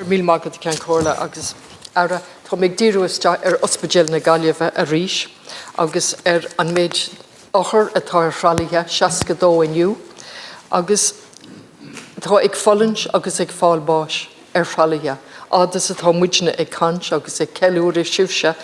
Mil mágad ceann comhairle agus ara tá méid díreach isteach ospidéal na Gaillimh arís agus an méid ochar atá ar shrealaithe 62 inniu agus tá ag folann agus ag fáil báis ar shrealaithe. Ádas atá muidne ag cant agus ag ceiliúir siúse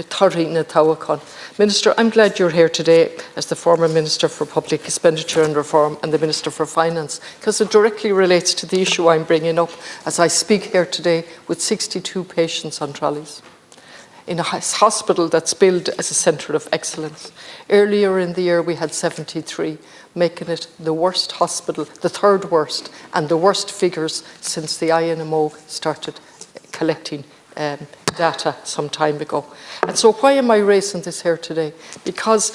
tarthaí na tábhacán. Minister, I'm glad you're here today as the former Minister for Public Expenditure and Reform and the Minister for Finance, because it directly relates to the issue I'm bringing up as I speak here today with 62 patients on trolleys in a hospital that's billed as a centre of excellence. Earlier in the year we had 73, making it the worst hospital, the third worst, and the worst figures since the INMO started collecting data some time ago. And so why am I raising this here today? Because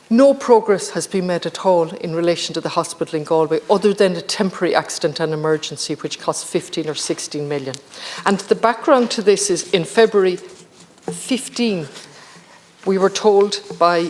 no progress has been made at all in relation to the hospital in Galway, other than a temporary accident and emergency, which cost 15 or 16 million. And the background to this is in February 15, we were told by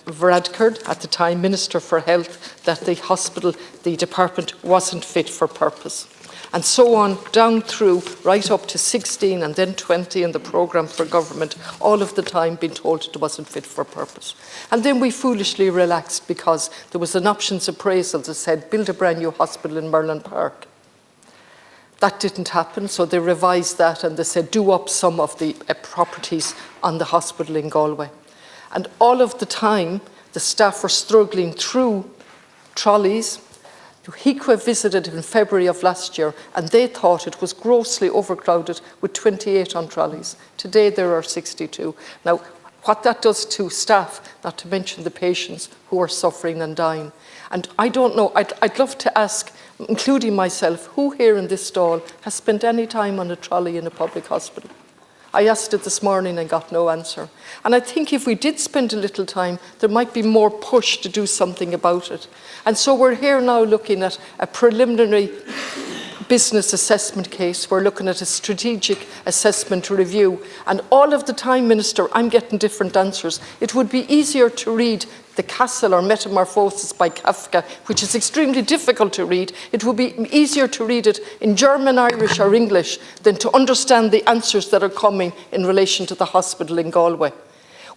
Varadkar, at the time Minister for Health, that the hospital, the department, wasn't fit for purpose. And so on, down through, right up to 16 and then 20 in the programme for government, all of the time being told it wasn't fit for purpose. And then we foolishly relaxed because there was an options appraisal that said, build a brand new hospital in Merlin Park. That didn't happen, so they revised that and they said, do up some of the properties on the hospital in Galway. And all of the time, the staff were struggling through trolleys. HIQA visited in February of last year and they thought it was grossly overcrowded with 28 on trolleys. Today there are 62. Now, what that does to staff, not to mention the patients who are suffering and dying. And I don't know, I'd love to ask, including myself, who here in this stall has spent any time on a trolley in a public hospital? I asked it this morning and got no answer. And I think if we did spend a little time, there might be more push to do something about it. And so we're here now looking at a preliminary business assessment case. We're looking at a strategic assessment review. And all of the time, Minister, I'm getting different answers. It would be easier to read The Castle or Metamorphosis by Kafka, which is extremely difficult to read. It would be easier to read it in German, Irish or English than to understand the answers that are coming in relation to the hospital in Galway.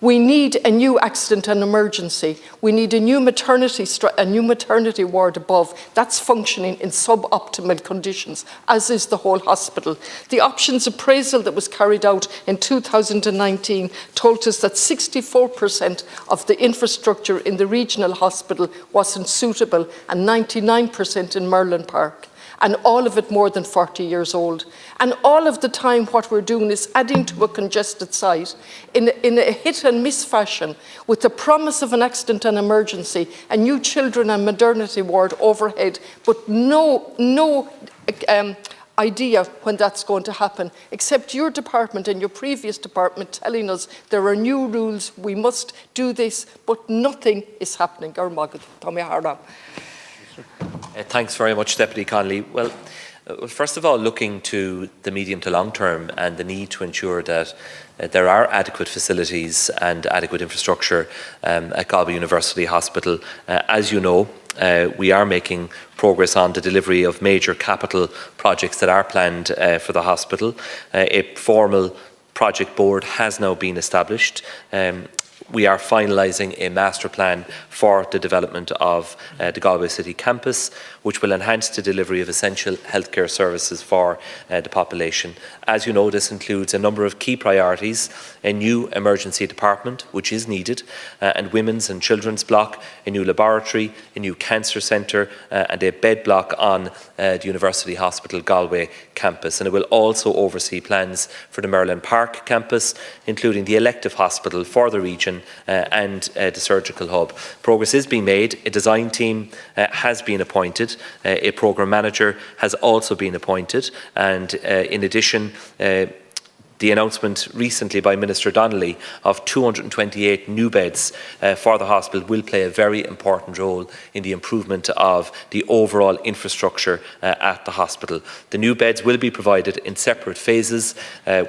We need a new accident and emergency. We need a new maternity ward above. That's functioning in suboptimal conditions, as is the whole hospital. The options appraisal that was carried out in 2019 told us that 64% of the infrastructure in the regional hospital wasn't suitable and 99% in Merlin Park. And all of it more than 40 years old. And all of the time what we're doing is adding to a congested site in a hit and miss fashion with the promise of an accident and emergency, a new children and maternity ward overhead, but no idea when that's going to happen, except your department and your previous department telling us there are new rules, we must do this, but nothing is happening. Thanks very much, Deputy Connolly. Well, first of all, looking to the medium to long term and the need to ensure that there are adequate facilities and adequate infrastructure at Galway University Hospital. As you know, we are making progress on the delivery of major capital projects that are planned for the hospital. A formal project board has now been established. We are finalising a master plan for the development of the Galway City campus, which will enhance the delivery of essential healthcare services for the population. As you know, this includes a number of key priorities: a new emergency department, which is needed, and women's and children's block, a new laboratory, a new cancer centre, and a bed block on the University Hospital Galway campus. And it will also oversee plans for the Merlin Park campus, including the elective hospital for the region and the surgical hub. Progress is being made. A design team has been appointed. A programme manager has also been appointed. And in addition, The announcement recently by Minister Donnelly of 228 new beds for the hospital will play a very important role in the improvement of the overall infrastructure at the hospital. The new beds will be provided in separate phases,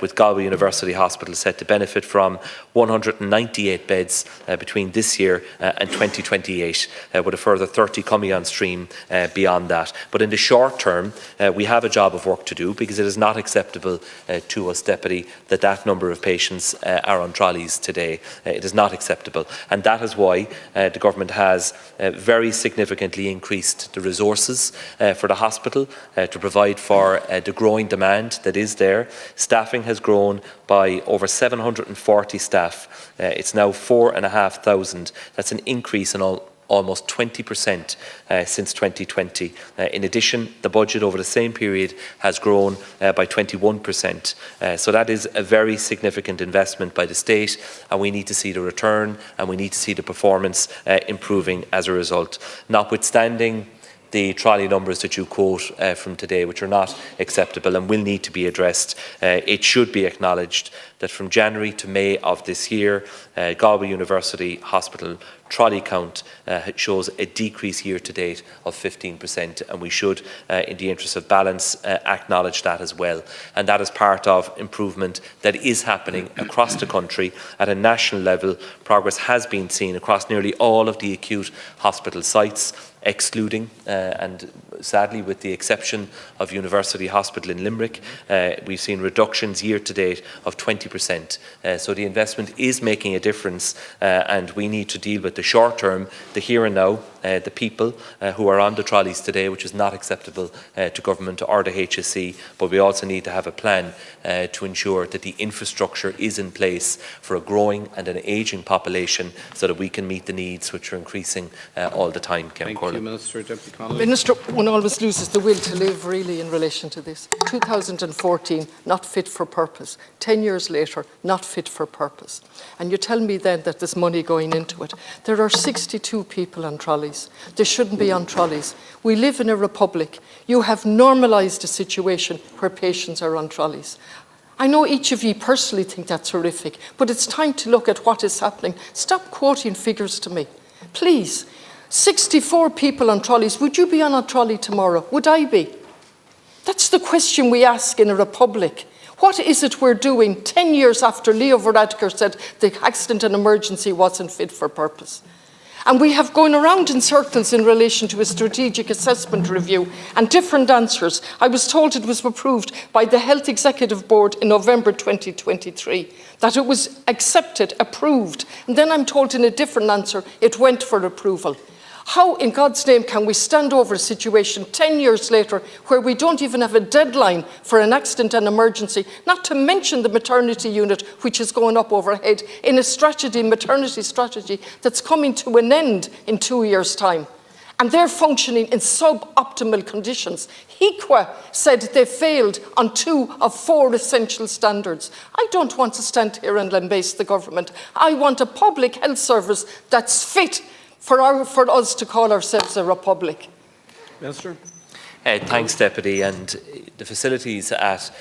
with Galway University Hospital set to benefit from 198 beds between this year and 2028, with a further 30 coming on stream beyond that. But in the short term, we have a job of work to do, because it is not acceptable to us, Deputy, that number of patients are on trolleys today. It is not acceptable, and that is why the government has very significantly increased the resources for the hospital to provide for the growing demand that is there. Staffing has grown by over 740 staff. It's now 4,500. That's an increase in almost 20% since 2020. In addition, the budget over the same period has grown by 21%. So that is a very significant investment by the state, and we need to see the return, and we need to see the performance improving as a result. Notwithstanding the trolley numbers that you quote from today, which are not acceptable and will need to be addressed, it should be acknowledged that from January to May of this year, Galway University Hospital trolley count shows a decrease year to date of 15%, and we should, in the interest of balance, acknowledge that as well. And that is part of improvement that is happening across the country at a national level. Progress has been seen across nearly all of the acute hospital sites, excluding and sadly with the exception of University Hospital in Limerick. We've seen reductions year to date of 20%. So the investment is making a difference, and we need to deal with the short term, the here and now, the people who are on the trolleys today, which is not acceptable to government or the HSE, but we also need to have a plan to ensure that the infrastructure is in place for a growing and an ageing population, so that we can meet the needs which are increasing all the time. Thank you, Minister. Deputy Connolly. Minister, one always loses the will to live, really, in relation to this. 2014, not fit for purpose. 10 years later, not fit for purpose. And you tell me then that there's money going into it. There are 62 people on trolleys. They shouldn't be on trolleys. We live in a republic. You have normalised a situation where patients are on trolleys. I know each of you personally think that's horrific, but it's time to look at what is happening. Stop quoting figures to me, please. 64 people on trolleys. Would you be on a trolley tomorrow? Would I be? That's the question we ask in a republic. What is it we're doing 10 years after Leo Varadkar said the accident and emergency wasn't fit for purpose? And we have gone around in circles in relation to a strategic assessment review and different answers. I was told it was approved by the Health Executive Board in November 2023, that it was accepted, approved. And then I'm told in a different answer it went for approval. How in God's name can we stand over a situation 10 years later where we don't even have a deadline for an accident and emergency, not to mention the maternity unit, which is going up overhead in a maternity strategy that's coming to an end in 2 years' time? And they're functioning in suboptimal conditions. HIQA said they failed on 2 of 4 essential standards. I don't want to stand here and lambaste the government. I want a public health service that's fit for us to call ourselves a republic. Minister. Thanks, Deputy. And the facilities at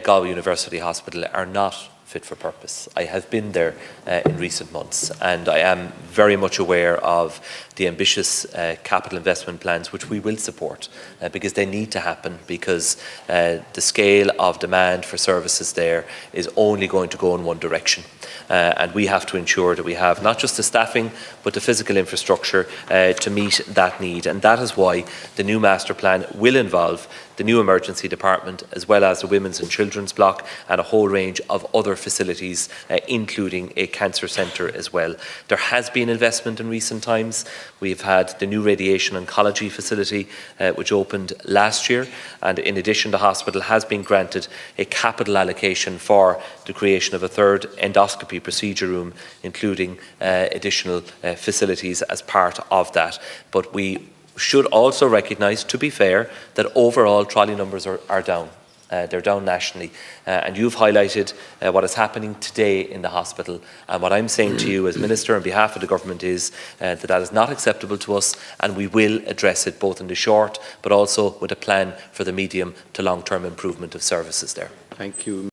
Galway University Hospital are not fit for purpose. I have been there in recent months, and I am very much aware of the ambitious capital investment plans which we will support, because they need to happen, because the scale of demand for services there is only going to go in one direction. And we have to ensure that we have not just the staffing but the physical infrastructure to meet that need. And that is why the new master plan will involve the new emergency department, as well as the women's and children's block and a whole range of other facilities, including a cancer centre as well. There has been investment in recent times. We've had the new radiation oncology facility which opened last year, and in addition the hospital has been granted a capital allocation for the creation of a 3rd endoscopy procedure room, including additional facilities as part of that. But we should also recognise, to be fair, that overall trolley numbers are down. They're down nationally. And you've highlighted what is happening today in the hospital. And what I'm saying to you as Minister on behalf of the government is that is not acceptable to us, and we will address it both in the short but also with a plan for the medium to long-term improvement of services there. Thank you.